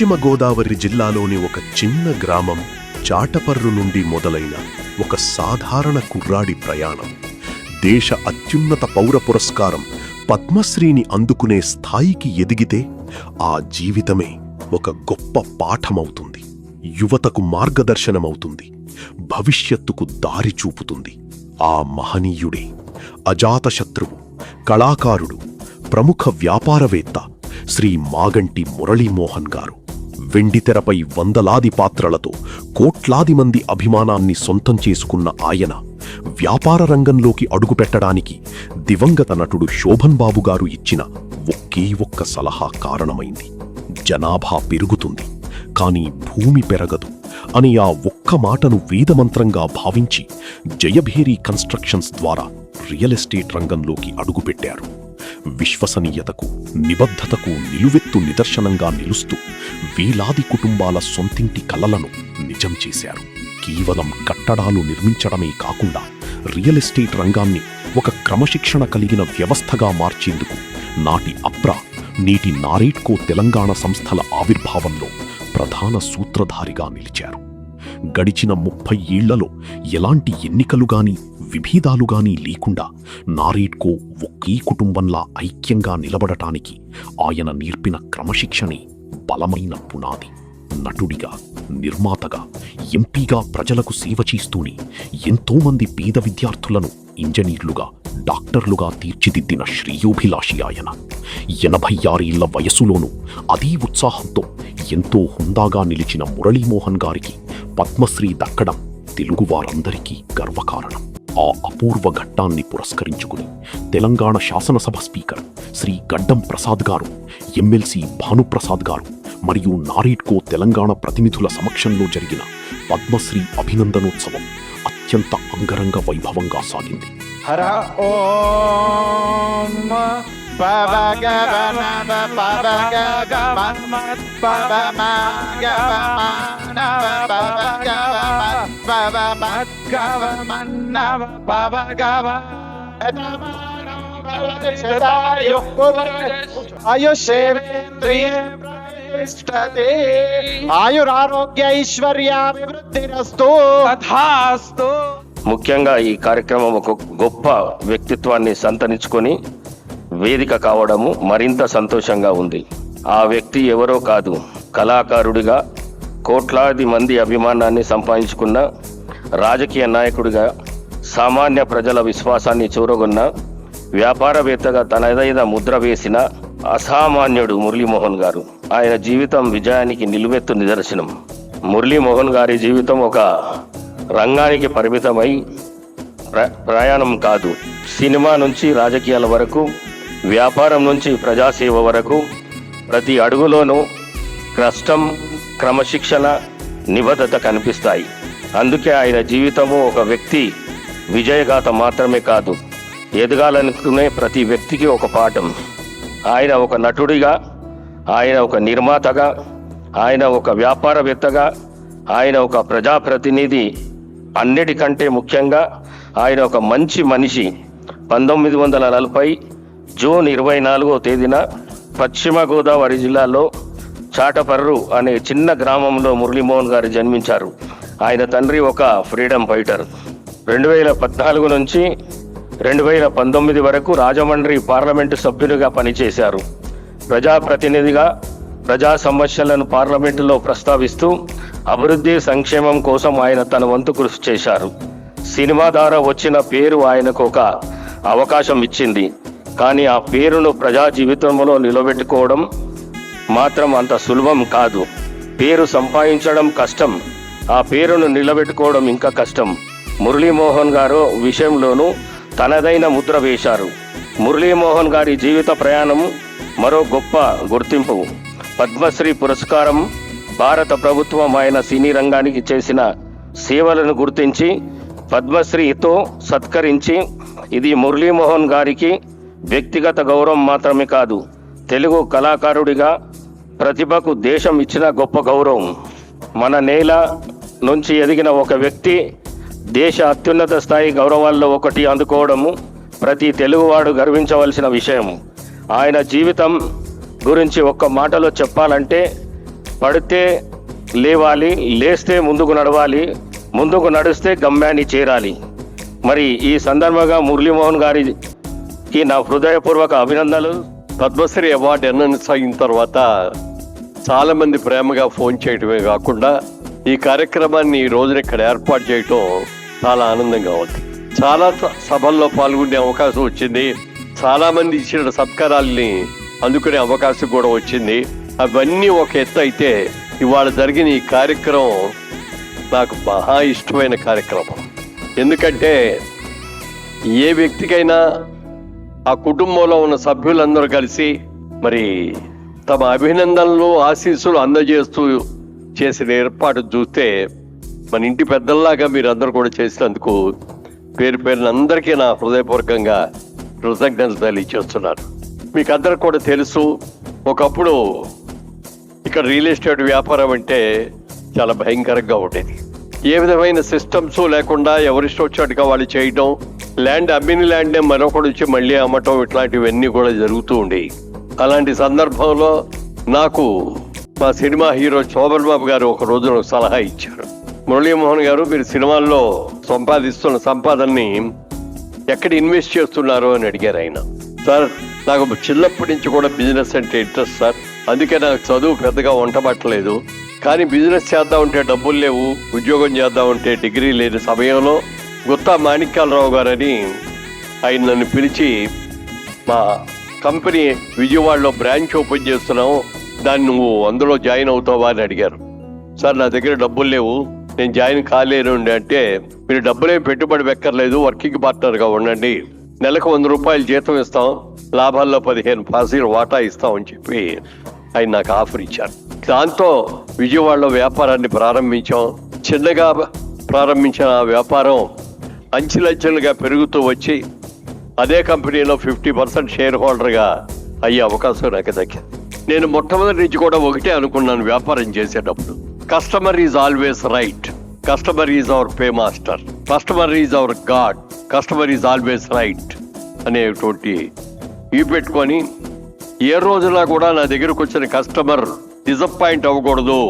పశ్చిమ గోదావరి జిల్లాలోని ఒక చిన్న గ్రామం చాటపర్రు నుండి మొదలైన ఒక సాధారణ కుర్రాడి ప్రయాణం దేశ అత్యున్నత పౌర పురస్కారం పద్మశ్రీని అందుకునే స్థాయికి ఎదిగితే ఆ జీవితమే ఒక గొప్ప పాఠమవుతుంది, యువతకు మార్గదర్శనమవుతుంది, భవిష్యత్తుకు దారి చూపుతుంది. ఆ మహనీయుడే అజాతశత్రువు, కళాకారుడు, ప్రముఖ వ్యాపారవేత్త శ్రీ మాగంటి మురళీమోహన్ గారు. వెండితెరపై వందలాది పాత్రలతో కోట్లాది మంది అభిమానాన్ని సొంతం చేసుకున్న ఆయన వ్యాపార రంగంలోకి అడుగుపెట్టడానికి దివంగత నటుడు శోభన్ బాబు గారు ఇచ్చిన ఒకే ఒక్క సలహా కారణమైంది. జనాభా పెరుగుతుంది, కానీ భూమి పెరగదు అని ఆ ఒక్క మాటను వేదమంత్రంగా భావించి జయభేరి కన్స్ట్రక్షన్స్ ద్వారా రియల్ ఎస్టేట్ రంగంలోకి అడుగుపెట్టారు. విశ్వసనీయతకు, నిబద్ధతకు నిలువెత్తు నిదర్శనంగా నిలుస్తూ వేలాది కుటుంబాల సొంతింటి కలలను నిజం చేశారు. కేవలం కట్టడాలు నిర్మించడమే కాకుండా రియల్ ఎస్టేట్ రంగాన్ని ఒక క్రమశిక్షణ కలిగిన వ్యవస్థగా మార్చేందుకు నాటి అప్రా, నేటి నారేడ్కో తెలంగాణ సంస్థల ఆవిర్భావంలో ప్రధాన సూత్రధారిగా నిలిచారు. గడిచిన 30 ఏళ్లలో ఎలాంటి ఎన్నికలుగాని విభేదాలుగాని లేకుండా నారేడ్కో ఒకే కుటుంబంలా ఐక్యంగా నిలబడటానికి ఆయన నేర్పిన క్రమశిక్షణే బలమైన పునాది. నటుడిగా, నిర్మాతగా, ఎంపీగా ప్రజలకు సేవ చేస్తూనే ఎంతోమంది పేద విద్యార్థులను ఇంజనీర్లుగా, డాక్టర్లుగా తీర్చిదిద్దిన శ్రేయోభిలాషి ఆయన. 86 ఏళ్ల వయసులోనూ అదే ఉత్సాహంతో ఎంతో హుందాగా నిలిచిన మురళీమోహన్ గారికి పద్మశ్రీ దక్కడం తెలుగువారందరికీ గర్వకారణం. ఆ అపూర్వ ఘట్టాన్ని పురస్కరించుకుని తెలంగాణ శాసనసభ స్పీకర్ శ్రీ గడ్డం ప్రసాద్ గారు, ఎమ్మెల్సీ భానుప్రసాద్ గారు మరియు నారేడ్కో తెలంగాణ ప్రతినిధుల సమక్షంలో జరిగిన పద్మశ్రీ అభినందనోత్సవం అత్యంత అంగరంగ వైభవంగా సాగింది. ముఖ్యంగా ఈ కార్యక్రమం ఒక గొప్ప వ్యక్తిత్వాన్ని సంతరించుకొని వేదిక కావడము మరింత సంతోషంగా ఉంది. ఆ వ్యక్తి ఎవరో కాదు, కళాకారుడిగా కోట్లాది మంది అభిమానాన్ని సంపాదించుకున్న, రాజకీయ నాయకుడిగా సామాన్య ప్రజల విశ్వాసాన్ని చూరగొన్న, వ్యాపారవేత్తగా తనదైన ముద్ర వేసిన అసామాన్యుడు మురళీమోహన్ గారు. ఆయన జీవితం విజయానికి నిలువెత్తు నిదర్శనం. మురళీమోహన్ గారి జీవితం ఒక రంగానికి పరిమితమై ప్రయాణం కాదు. సినిమా నుంచి రాజకీయాల వరకు, వ్యాపారం నుంచి ప్రజాసేవ వరకు ప్రతి అడుగులోనూ కష్టం, క్రమశిక్షణ, నిబద్ధత కనిపిస్తాయి. అందుకే ఆయన జీవితము ఒక వ్యక్తి విజయగాథ మాత్రమే కాదు, ఎదగాలనుకునే ప్రతి వ్యక్తికి ఒక పాఠం. ఆయన ఒక నటుడిగా, ఆయన ఒక నిర్మాతగా, ఆయన ఒక వ్యాపారవేత్తగా, ఆయన ఒక ప్రజాప్రతినిధి, అన్నిటికంటే ముఖ్యంగా ఆయన ఒక మంచి మనిషి. 1940 జూన్ 24వ తేదీన పశ్చిమ గోదావరి జిల్లాలో చాటపర్రు అనే చిన్న గ్రామంలో మురళీమోహన్ గారు జన్మించారు. ఆయన తండ్రి ఒక ఫ్రీడమ్ ఫైటర్. 2014 నుంచి 2019 వరకు రాజమండ్రి పార్లమెంటు సభ్యునిగా పనిచేశారు. ప్రజాప్రతినిధిగా ప్రజా సమస్యలను పార్లమెంటులో ప్రస్తావిస్తూ అభివృద్ధి, సంక్షేమం కోసం ఆయన తన వంతు కృషి చేశారు. సినిమా ద్వారా వచ్చిన పేరు ఆయనకు ఒక అవకాశం ఇచ్చింది. కానీ ఆ పేరును ప్రజా జీవితంలో నిలబెట్టుకోవడం మాత్రం అంత సులభం కాదు. పేరు సంపాదించడం కష్టం, ఆ పేరును నిలబెట్టుకోవడం ఇంకా కష్టం. మురళీమోహన్ గారు విషయంలోనూ తనదైన ముద్ర వేశారు. మురళీమోహన్ గారి జీవిత ప్రయాణం మరో గొప్ప గుర్తింపు. పద్మశ్రీ పురస్కారం భారత ప్రభుత్వం ఆయన సినీ రంగానికి చేసిన సేవలను గుర్తించి పద్మశ్రీతో సత్కరించి, ఇది మురళీమోహన్ గారికి వ్యక్తిగత గౌరవం మాత్రమే కాదు, తెలుగు కళాకారుడిగా ప్రతిభకు దేశం ఇచ్చిన గొప్ప గౌరవం. మన నేల నుంచి ఎదిగిన ఒక వ్యక్తి దేశ అత్యున్నత స్థాయి గౌరవాల్లో ఒకటి అందుకోవడము ప్రతి తెలుగువాడు గర్వించవలసిన విషయం. ఆయన జీవితం గురించి ఒక్క మాటలో చెప్పాలంటే పడితే లేవాలి, లేస్తే ముందుకు నడవాలి, ముందుకు నడిస్తే గమ్యాన్ని చేరాలి. మరి ఈ సందర్భంగా మురళీమోహన్ గారికి నా హృదయపూర్వక అభినందనలు. పద్మశ్రీ అవార్డు అయిన తర్వాత చాలామంది ప్రేమగా ఫోన్ చేయటమే కాకుండా ఈ కార్యక్రమాన్ని ఈ రోజున ఇక్కడ ఏర్పాటు చేయటం చాలా ఆనందంగా ఉంది. చాలా సభల్లో పాల్గొనే అవకాశం వచ్చింది. చాలామంది ఇచ్చిన సత్కారాల్ని అందుకునే అవకాశం కూడా వచ్చింది. అవన్నీ ఒక ఎత్తు అయితే, ఇవాళ జరిగిన ఈ కార్యక్రమం నాకు మహా ఇష్టమైన కార్యక్రమం. ఎందుకంటే ఏ వ్యక్తికైనా ఆ కుటుంబంలో ఉన్న సభ్యులందరూ కలిసి మరి తమ అభినందనలు, ఆశీస్సులు అందజేస్తూ చేసిన ఏర్పాటు చూస్తే మన ఇంటి పెద్దల్లాగా మీరందరూ కూడా చేసినందుకు పేరు పేరున అందరికీ నా హృదయపూర్వకంగా కృతజ్ఞతలు తెలియజేస్తున్నాను. మీకు అందరికి కూడా తెలుసు, ఒకప్పుడు ఇక్కడ రియల్ ఎస్టేట్ వ్యాపారం అంటే చాలా భయంకరంగా ఉండేది. ఏ విధమైన సిస్టమ్స్ లేకుండా ఎవరిష్టం వచ్చినట్టుగా వాళ్ళు చేయటం, ల్యాండ్ అమ్మిన ల్యాండ్నే మరొకటి వచ్చి మళ్ళీ అమ్మటం, ఇట్లాంటివన్నీ కూడా జరుగుతూ ఉండేవి. అలాంటి సందర్భంలో నాకు మా సినిమా హీరో శోభన్ బాబు గారు ఒక రోజున సలహా ఇచ్చారు. మురళీమోహన్ గారు, మీరు సినిమాల్లో సంపాదిస్తున్న సంపాదనని ఎక్కడ ఇన్వెస్ట్ చేస్తున్నారు అని అడిగారు ఆయన. సార్, నాకు చిన్నప్పటి నుంచి కూడా బిజినెస్ అంటే ఇంట్రెస్ట్ సార్. అందుకే నాకు చదువు పెద్దగా వంటబట్టలేదు. కానీ బిజినెస్ చేద్దామంటే డబ్బులు లేవు, ఉద్యోగం చేద్దామంటే డిగ్రీ లేని సమయంలో గుత్తా మాణిక్యాలరావు గారని ఆయన నన్ను పిలిచి, మా కంపెనీ విజయవాడలో బ్రాంచ్ ఓపెన్ చేస్తున్నావు, దాన్ని నువ్వు అందులో జాయిన్ అవుతావా అని అడిగారు. సార్, నా దగ్గర డబ్బులు లేవు, నేను జాయిన్ కాలేను అంటే, మీరు డబ్బులేం పెట్టుబడి పెట్టలేదు, వర్కింగ్ పార్ట్నర్గా ఉండండి, నెలకు 100 రూపాయలు జీతం ఇస్తాం, లాభాల్లో 15% వాటా ఇస్తాం అని చెప్పి ఆయన నాకు ఆఫర్ ఇచ్చారు. దాంతో విజయవాడలో వ్యాపారాన్ని ప్రారంభించాం. చిన్నగా ప్రారంభించిన ఆ వ్యాపారం అంచెలంచెలుగా పెరుగుతూ వచ్చి అదే కంపెనీలో 50% షేర్ హోల్డర్గా అయ్యే అవకాశం నాకు దక్కింది. నేను మొట్టమొదటి నుంచి కూడా ఒకటే అనుకున్నాను వ్యాపారం చేసేటప్పుడు, customer is always right, customer is our pay master, customer is our God, customer is always right అనేటువంటి ఇవి పెట్టుకొని ఏ రోజున కూడా నా దగ్గరకు వచ్చిన కస్టమర్ డిసప్పాయింట్ అవ్వకూడదు.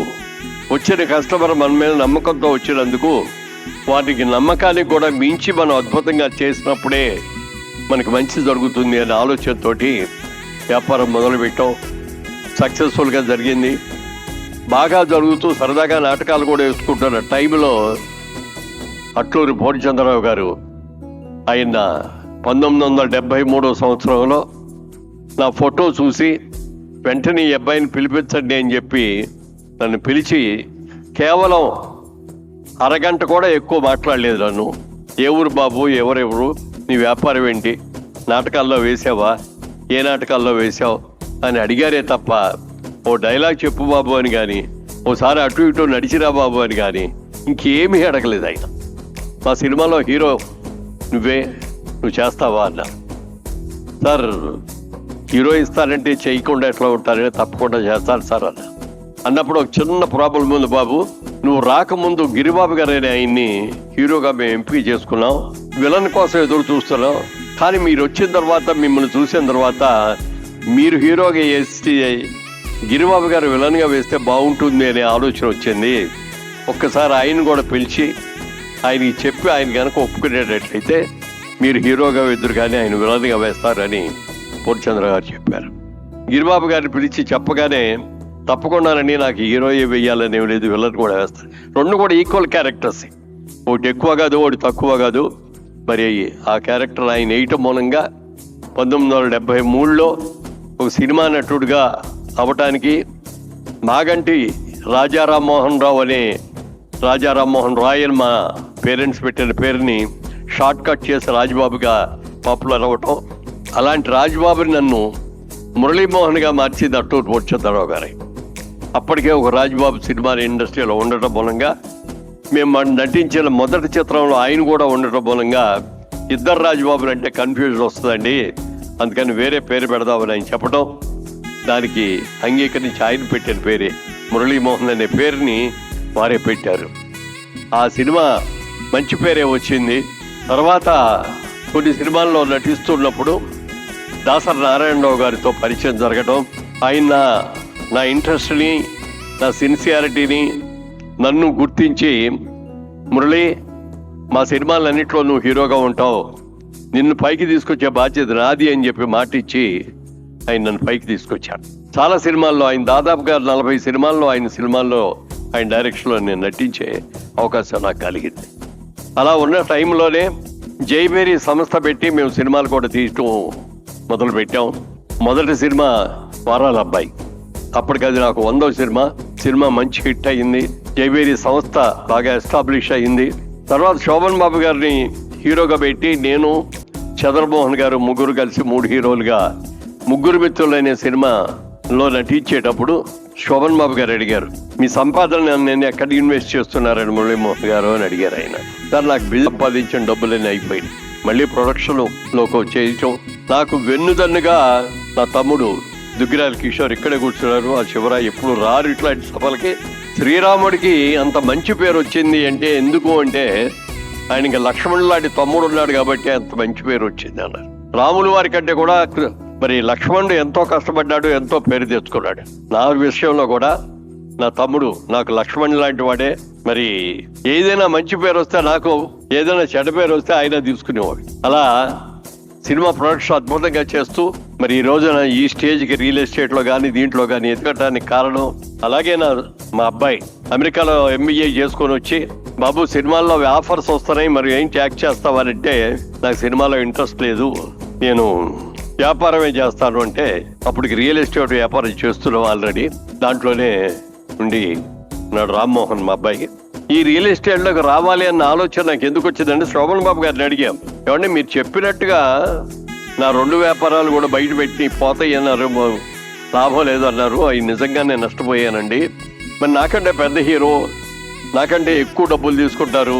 వచ్చిన కస్టమర్ మన మీద నమ్మకంతో వచ్చినందుకు వారికి నమ్మకానికి కూడా మించి మనం అద్భుతంగా చేసినప్పుడే మనకి మంచి జరుగుతుంది అనే ఆలోచనతోటి వ్యాపారం మొదలుపెట్టాం. సక్సెస్ఫుల్గా జరిగింది. బాగా జరుగుతూ సరదాగా నాటకాలు కూడా వేసుకుంటున్న టైంలో అట్లూరి పూర్ణచంద్రరావు గారు ఆయన 1973 సంవత్సరంలో నా ఫోటో చూసి వెంటనే ఈ అబ్బాయిని పిలిపించండి అని చెప్పి నన్ను పిలిచి కేవలం అరగంట కూడా ఎక్కువ మాట్లాడలేదు. నన్ను, ఏ ఊరు బాబు, ఎవరెవరు, నీ వ్యాపారం ఏంటి, నాటకాల్లో వేసావా, ఏ నాటకాల్లో వేసావు అని అడిగారే తప్ప ఓ డైలాగ్ చెప్పు బాబు అని కానీ, ఓసారి అటు ఇటు నడిచిరా బాబు అని కానీ ఇంకేమీ అడగలేదు ఆయన. మా సినిమాలో హీరో నువ్వు చేస్తావా అన్నారు. సార్, హీరో ఇస్తానంటే చేయకుండా ఎట్లా ఉంటారని, తప్పకుండా చేస్తాను సార్ అన్నప్పుడు ఒక చిన్న ప్రాబ్లం ఉంది బాబు. నువ్వు రాకముందు గిరిబాబు గారైన ఆయన్ని హీరోగా మేము ఎంపిక చేసుకున్నాం, విలన్ కోసం ఎదురు చూస్తున్నాం. కానీ మీరు వచ్చిన తర్వాత, మిమ్మల్ని చూసిన తర్వాత మీరు హీరోగా వేసి గిరిబాబు గారు విలన్గా వేస్తే బాగుంటుంది అనే ఆలోచన వచ్చింది. ఒక్కసారి ఆయన కూడా పిలిచి ఆయనకి చెప్పి ఆయన కనుక ఒప్పుకునేటట్లయితే మీరు హీరోగా ఎదురు కానీ ఆయన విలన్గా వేస్తారని పూర్ణచంద్ర గారు చెప్పారు. గిరిబాబు గారిని పిలిచి చెప్పగానే తప్పకుండానండి, నాకు హీరోయే వేయాలని ఏం లేదు, విలన్ కూడా వేస్తాను. రెండు కూడా ఈక్వల్ క్యారెక్టర్స్, ఒకటి ఎక్కువ కాదు, ఒకటి తక్కువ కాదు. మరి ఆ క్యారెక్టర్ ఆయన వేయటం మూలంగా 1973లో ఒక సినిమా నటుడుగా అవటానికి మాగంటి రాజారామ్మోహన్ రావు అనే రాజారామ్మోహన్ రాయ్ అని మా పేరెంట్స్ పెట్టిన పేరుని షార్ట్ కట్ చేసి రాజ్బాబుగా పాపులర్ అవ్వటం. అలాంటి రాజ్బాబుని నన్ను మురళీమోహన్గా మార్చింది అట్టూరు పూర్ణచంద్రరావు గారు. అప్పటికే ఒక రాజ్బాబు సినిమా ఇండస్ట్రీలో ఉండటం మూలంగా, మేము నటించిన మొదటి చిత్రంలో ఆయన కూడా ఉండటం మూలంగా ఇద్దరు రాజ్బాబులు అంటే కన్ఫ్యూజన్ వస్తుందండి, అందుకని వేరే పేరు పెడదామని ఆయన చెప్పడం, దానికి అంగీకరించి ఆయన పెట్టిన పేరే మురళీమోహన్ అనే పేరుని వారే పెట్టారు. ఆ సినిమా మంచి పేరే వచ్చింది. తర్వాత కొన్ని సినిమాల్లో నటిస్తున్నప్పుడు దాసరి నారాయణరావు గారితో పరిచయం జరగడం, ఆయన నా ఇంట్రెస్ట్ని నా సిన్సియారిటీని నన్ను గుర్తించి, మురళి మా సినిమాలన్నింటిలో నువ్వు హీరోగా ఉంటావు, నిన్ను పైకి తీసుకొచ్చే బాధ్యత నాది అని చెప్పి మాట ఇచ్చి ఆయన నన్ను పైకి తీసుకొచ్చాడు. చాలా సినిమాల్లో ఆయన దాదాపుగా 40 సినిమాల్లో ఆయన డైరెక్షన్లో నేను నటించే అవకాశం నాకు కలిగింది. అలా ఉన్న టైంలోనే జైబేరి సంస్థ పెట్టి మేము సినిమాలు కూడా తీయటం మొదలు పెట్టాం. మొదటి సినిమా వారాల అబ్బాయి. అప్పటికి అది నాకు 100వ సినిమా మంచి హిట్ అయ్యింది. జైబేరి సంస్థ బాగా ఎస్టాబ్లిష్ అయ్యింది. తర్వాత శోభన్ బాబు గారిని హీరోగా పెట్టి నేను, చంద్రమోహన్ గారు ముగ్గురు కలిసి 3 హీరోలుగా ముగ్గురు మిత్రులు అనే సినిమాలో నటించేటప్పుడు శోభన్ బాబు గారు అడిగారు, మీ సంపాదన నేను ఎక్కడ ఇన్వెస్ట్ చేస్తున్నారని మురళీమోహన్ గారు అని అడిగారు. ఆయన సార్ నాకు బిల్ సంపాదించిన డబ్బులన్నీ అయిపోయింది, మళ్ళీ ప్రొడక్షన్లోకి చేయటం. నాకు వెన్నుదన్నుగా నా తమ్ముడు దుగ్గిరాల కిషోర్ ఇక్కడే కూర్చున్నారు. ఆ శివరాయ్ ఎప్పుడు రారు ఇట్లాంటి సభలకి. శ్రీరాముడికి అంత మంచి పేరు వచ్చింది అంటే ఎందుకు అంటే ఆయనకి లక్ష్మణుడు లాంటి తమ్ముడు ఉన్నాడు కాబట్టి అంత మంచి పేరు వచ్చింది అన్నారు. రాముల వారి కంటే కూడా మరి లక్ష్మణుడు ఎంతో కష్టపడ్డాడు, ఎంతో పేరు తెచ్చుకున్నాడు. నా విషయంలో కూడా నా తమ్ముడు నాకు లక్ష్మణుడు లాంటి వాడే. మరి ఏదైనా మంచి పేరు వస్తే నాకు, ఏదైనా చెడ్డ పేరు వస్తే ఆయన తీసుకునేవాడు. అలా సినిమా ప్రొడక్షన్ అద్భుతంగా చేస్తూ మరి ఈ రోజున ఈ స్టేజ్కి రియల్ ఎస్టేట్లో కానీ దీంట్లో కానీ ఎదగటానికి కారణం. అలాగే మా అబ్బాయి అమెరికాలో MBA చేసుకొని వచ్చి, బాబు సినిమాల్లో ఆఫర్స్ వస్తున్నాయి, మరి ఏంటి యాక్ట్ చేస్తావనంటే నాకు సినిమాలో ఇంట్రెస్ట్ లేదు, నేను వ్యాపారమే చేస్తాను అంటే అప్పటికి రియల్ ఎస్టేట్ వ్యాపారం చేస్తున్నాం ఆల్రెడీ. దాంట్లోనే ఉండి నాడు రామ్మోహన్ మా అబ్బాయి ఈ రియల్ ఎస్టేట్లోకి రావాలి అన్న ఆలోచన నాకు ఎందుకు వచ్చిందంటే శోభన్ బాబు గారిని అడిగాం, ఏమంటే మీరు చెప్పినట్టుగా నా 2 వ్యాపారాలు కూడా బయట పెట్టి పోతాయి అన్నారు, లాభం లేదన్నారు, అవి నిజంగానే నష్టపోయానండి. మరి నాకంటే పెద్ద హీరో, నాకంటే ఎక్కువ డబ్బులు తీసుకుంటారు,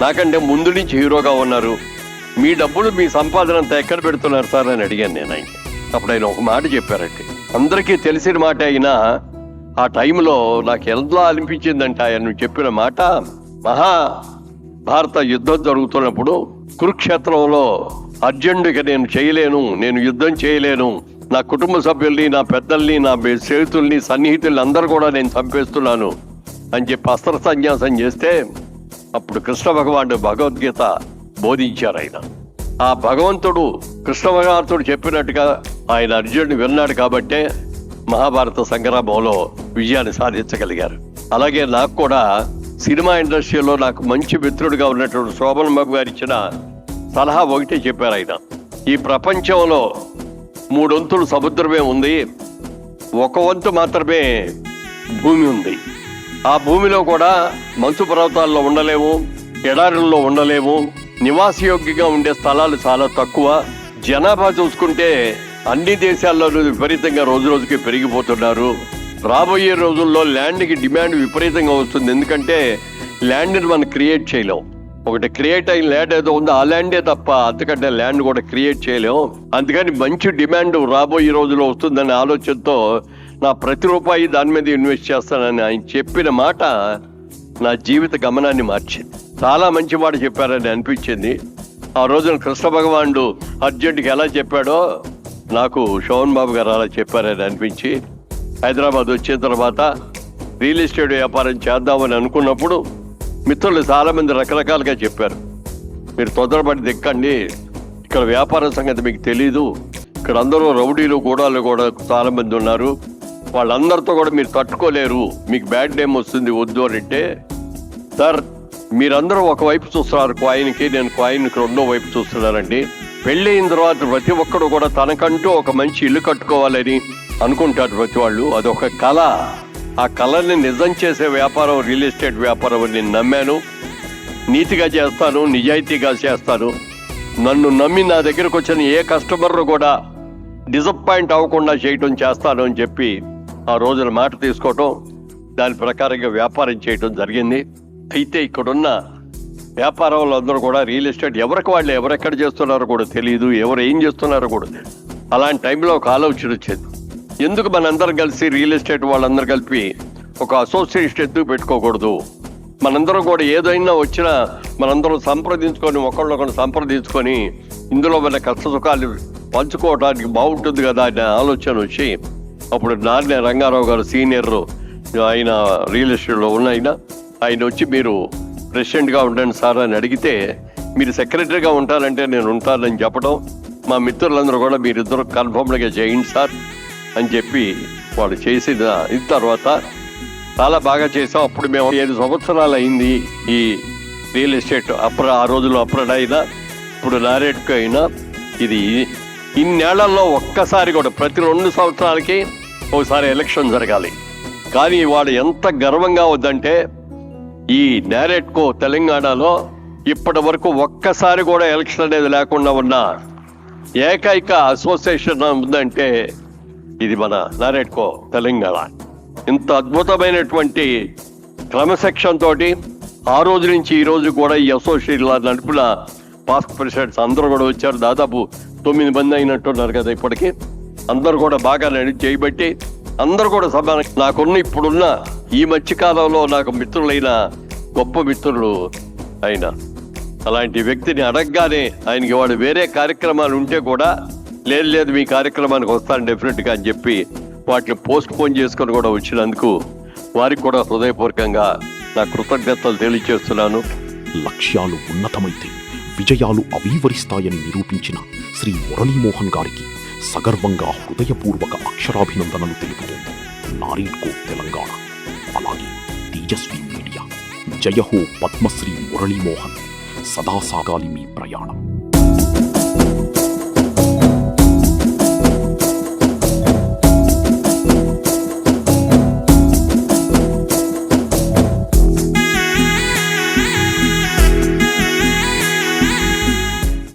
నాకంటే ముందు నుంచి హీరోగా ఉన్నారు, మీ డబ్బులు మీ సంపాదన అంతా ఎక్కడ పెడుతున్నారు సార్ అని అడిగాను నేను ఆయన. అప్పుడు ఆయన ఒక మాట చెప్పారంటే, అందరికీ తెలిసిన మాట అయినా ఆ టైంలో నాకు ఎలా అనిపించిందంటే ఆయన చెప్పిన మాట, మహాభారత యుద్ధం జరుగుతున్నప్పుడు కురుక్షేత్రంలో అర్జునుడికి నేను యుద్ధం చేయలేను, నా కుటుంబ సభ్యుల్ని, నా పెద్దల్ని, నా స్నేహితుల్ని, సన్నిహితుల్ని అందరూ కూడా నేను చంపేస్తున్నాను అని చెప్పి అస్త్ర సన్యాసం చేస్తే అప్పుడు కృష్ణ భగవానుడు భగవద్గీత బోధించారు. ఆయన ఆ భగవంతుడు కృష్ణ భగవంతుడు చెప్పినట్టుగా ఆయన అర్జునుడిని విన్నాడు కాబట్టే మహాభారత సంగ్రామంలో విజయాన్ని సాధించగలిగారు. అలాగే నాకు కూడా సినిమా ఇండస్ట్రీలో నాకు మంచి మిత్రుడిగా ఉన్నటువంటి శోభన్ బాబు గారు ఇచ్చిన సలహా ఒకటే చెప్పారు ఆయన, ఈ ప్రపంచంలో 3 వంతులు సముద్రమే ఉంది, 1 వంతు మాత్రమే భూమి ఉంది. ఆ భూమిలో కూడా మంచు పర్వతాల్లో ఉండలేము, ఎడారుల్లో ఉండలేము, నివాసయోగ్యంగా ఉండే స్థలాలు చాలా తక్కువ. జనాభా చూసుకుంటే అన్ని దేశాల్లోనూ విపరీతంగా రోజు రోజుకి పెరిగిపోతున్నారు. రాబోయే రోజుల్లో ల్యాండ్కి డిమాండ్ విపరీతంగా వస్తుంది, ఎందుకంటే ల్యాండ్ని మనం క్రియేట్ చేయలేం. ఒకటి క్రియేట్ అయిన ల్యాండ్ ఏదో ఉందో ఆ ల్యాండే తప్ప అంతకంటే ల్యాండ్ కూడా క్రియేట్ చేయలేం. అందుకని మంచి డిమాండ్ రాబోయే రోజుల్లో వస్తుందనే ఆలోచనతో నా ప్రతి రూపాయి దాని మీద ఇన్వెస్ట్ చేస్తానని ఆయన చెప్పిన మాట నా జీవిత గమనాన్ని మార్చింది. చాలా మంచి మాట చెప్పారని అనిపించింది. ఆ రోజున కృష్ణ భగవానుడు అర్జునుడికి ఎలా చెప్పాడో నాకు శోభన్ బాబు గారు అలా చెప్పారని అనిపించి హైదరాబాద్ వచ్చిన తర్వాత రియల్ ఎస్టేట్ వ్యాపారం చేద్దామని అనుకున్నప్పుడు మిత్రులు చాలామంది రకరకాలుగా చెప్పారు, మీరు తొందరపడి దిక్కండి, ఇక్కడ వ్యాపారం సంగతి మీకు తెలీదు, ఇక్కడ అందరూ రౌడీలు గూడాలు కూడా చాలామంది ఉన్నారు, వాళ్ళందరితో కూడా మీరు తట్టుకోలేరు, మీకు బ్యాడ్ నేమ్ వస్తుంది, వద్దు అని అంటే, సార్ మీరందరూ ఒకవైపు చూస్తున్నారు కాయిన్కి, నేను కాయిన్కి 2వ వైపు చూస్తున్నానండి. పెళ్ళి అయిన తర్వాత ప్రతి ఒక్కడు కూడా తనకంటూ ఒక మంచి ఇల్లు కట్టుకోవాలని అనుకుంటారు ప్రతి వాళ్ళు. అదొక కళ. ఆ కళని నిజం చేసే వ్యాపారం రియల్ ఎస్టేట్ వ్యాపారం అని నేను నమ్మాను. నీతిగా చేస్తాను, నిజాయితీగా చేస్తాను. నన్ను నమ్మి నా దగ్గరకు వచ్చిన ఏ కస్టమర్ కూడా డిసప్పాయింట్ అవ్వకుండా చేయటం చేస్తాను అని చెప్పి ఆ రోజున మాట తీసుకోవటం, దాని ప్రకారంగా వ్యాపారం చేయటం జరిగింది. అయితే ఇక్కడున్న వ్యాపారంలో అందరూ కూడా రియల్ ఎస్టేట్ ఎవరికి వాళ్ళు ఎవరెక్కడ చేస్తున్నారో కూడా తెలియదు, ఎవరు ఏం చేస్తున్నారో కూడా తెలియదు. అలాంటి టైంలో ఒక ఆలోచన వచ్చేది, ఎందుకు మనందరం కలిసి రియల్ ఎస్టేట్ వాళ్ళందరూ కలిపి ఒక అసోసియేషన్ ఎందుకు పెట్టుకోకూడదు, మనందరం కూడా ఏదైనా వచ్చినా మనందరం సంప్రదించుకొని ఒకళ్ళొకరు సంప్రదించుకొని ఇందులో మన కష్ట సుఖాలు పంచుకోవడానికి బాగుంటుంది కదా అనే ఆలోచన వచ్చి అప్పుడు నార్నే రంగారావు గారు సీనియర్ ఆయన రియల్ ఎస్టేట్లో ఉన్న ఆయన వచ్చి మీరు ప్రెసిడెంట్గా ఉండండి సార్ అని అడిగితే, మీరు సెక్రటరీగా ఉంటారంటే నేను ఉంటానని చెప్పడం, మా మిత్రులందరూ కూడా మీరిద్దరు కన్ఫర్మ్గా చేయండి సార్ అని చెప్పి వాళ్ళు చేసిన తర్వాత చాలా బాగా చేసాం. అప్పుడు మేము 5 సంవత్సరాలు అయింది ఈ రియల్ ఎస్టేట్ ఆ రోజుల్లో అప్రడ్ అయినా ఇప్పుడు నారేట్కు అయినా. ఇది ఇన్నేళ్లలో ఒక్కసారి కూడా ప్రతి 2 సంవత్సరాలకి ఒకసారి ఎలక్షన్ జరగాలి. కానీ వాడు ఎంత గర్వంగా వద్దంటే ఈ నారేట్కో తెలంగాణలో ఇప్పటి వరకు ఒక్కసారి కూడా ఎలక్షన్ అనేది లేకుండా ఉన్న ఏకైక అసోసియేషన్ ఉందంటే ఇది మన నారేట్కో తెలంగాణ. ఇంత అద్భుతమైనటువంటి క్రమశిక్షణ తోటి ఆ రోజు నుంచి ఈ రోజు కూడా ఈ అసోసియేషన్ నడిపిన పాస్ట్ ప్రెసిడెంట్స్ అందరూ కూడా వచ్చారు. దాదాపు 9 మంది అయినట్టున్నారు కదా ఇప్పటికీ. అందరూ కూడా బాగా చేయబట్టి అందరూ కూడా సమానం. నాకున్న ఇప్పుడున్న ఈ మధ్యకాలంలో నాకు మిత్రులైన గొప్ప మిత్రులు ఆయన. అలాంటి వ్యక్తిని అడగగానే ఆయనకి వాడు వేరే కార్యక్రమాలు ఉంటే కూడా లేదు మీ కార్యక్రమానికి వస్తాను డెఫినెట్గా అని చెప్పి వాటిని పోస్ట్ పోన్ చేసుకొని కూడా వచ్చినందుకు వారికి కూడా హృదయపూర్వకంగా నా కృతజ్ఞతలు తెలియజేస్తున్నాను. లక్ష్యాలు ఉన్నతమైతే విజయాలు అవీవరిస్తాయని నిరూపించిన శ్రీ మురళీమోహన్ గారికి సగర్వంగా హృదయపూర్వక అక్షరాభినందనలు తెలుపుతోంది నారేట్కో తెలంగాణ, అలాగే తేజస్వి మీడియా. జయహో పద్మశ్రీ మురళీమోహన్. సదా సాగాలి మీ ప్రయాణం.